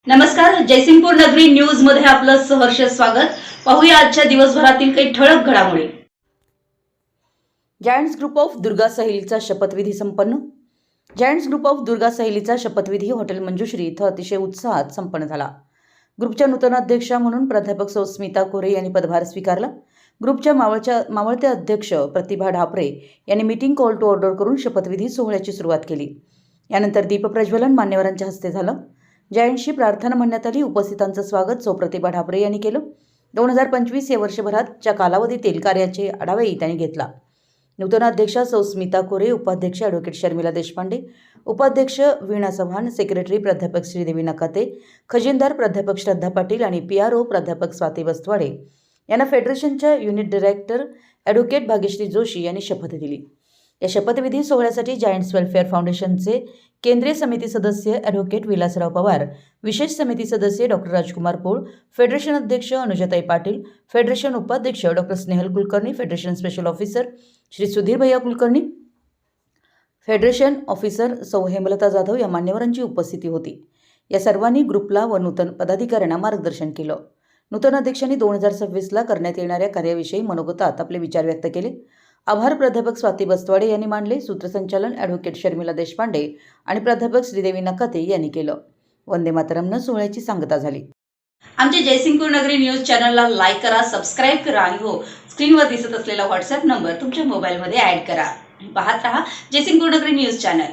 नमस्कार, जयसिंगपूर नगरी न्यूज मध्ये आपलं सहर्ष स्वागत। पाहूया आजच्या दिवसभरातील काही ठळक घडामोडी। जायंट्स ग्रुप ऑफ दुर्गा सहेलीचा शपथविधी संपन्न। जायंट्स ग्रुप ऑफ दुर्गा सहेलीचा शपथविधी हॉटेल मंजुश्री इथं अतिशय उत्साहात संपन्न झाला। ग्रुपच्या नूतन अध्यक्षा म्हणून प्राध्यापक सौ स्मिता कोरे यांनी पदभार स्वीकारला। ग्रुपच्या मावळत्या अध्यक्ष प्रतिभा ढापरे यांनी मीटिंग कॉल टू ऑर्डर करून शपथविधी सोहळ्याची सुरुवात केली। यानंतर दीपप्रज्वलन मान्यवरांच्या हस्ते झालं। जायंट्सची प्रार्थना म्हणण्यात आली। उपस्थितांचं स्वागत सौ प्रतिभा ढापरे यांनी केलं। 2025 या वर्षभराच्या कालावधीतील कार्याचे आढावाही त्यांनी घेतला। नूतन अध्यक्षा सौ स्मिता कोरे, उपाध्यक्ष ॲडव्होकेट शर्मिला देशपांडे, उपाध्यक्ष वीणा चव्हाण, सेक्रेटरी प्राध्यापक श्रीदेवी नकाते, खजिनदार प्राध्यापक श्रद्धा पाटील आणि PRO प्राध्यापक स्वाती वस्तवाडे यांना फेडरेशनच्या unit director advocate Bhagyashree Joshi यांनी शपथ दिली। या शपथविधी सोहळ्यासाठी जायंट्स वेलफेअर फाउंडेशनचे केंद्रीय समिती सदस्य ॲडव्होकेट विलासराव पवार, विशेष समिती सदस्य डॉक्टर राजकुमार पोळ, फेडरेशन अध्यक्ष अनुजाताई पाटील, फेडरेशन उपाध्यक्ष doctor Snehal Kulkarni, federation special officer Shri Sudhir भैया कुलकर्णी, फेडरेशन ऑफिसर सौ हेमलता जाधव या मान्यवरांची उपस्थिती होती। या सर्वांनी ग्रुपला व नूतन पदाधिकाऱ्यांना मार्गदर्शन केलं। नूतन अध्यक्षांनी 2026ला करण्यात येणाऱ्या कार्याविषयी मनोगतात आपले विचार व्यक्त केले। आभार प्राध्यापक स्वाती वस्तवाडे यांनी मांडले। सूत्रसंचालन ॲडव्होकेट शर्मिला देशपांडे आणि प्राध्यापक श्रीदेवी नकाते यांनी केलं। वंदे मातरमनं सोहळ्याची सांगता झाली। आमच्या जयसिंगपूर नगरी न्यूज चॅनलला लाईक करा, सबस्क्राईब करा आणि हो, स्क्रीनवर दिसत असलेला व्हॉट्सअप नंबर तुमच्या मोबाईलमध्ये ॲड करा। पाहत रहा जयसिंगपूर नगरी न्यूज चॅनल।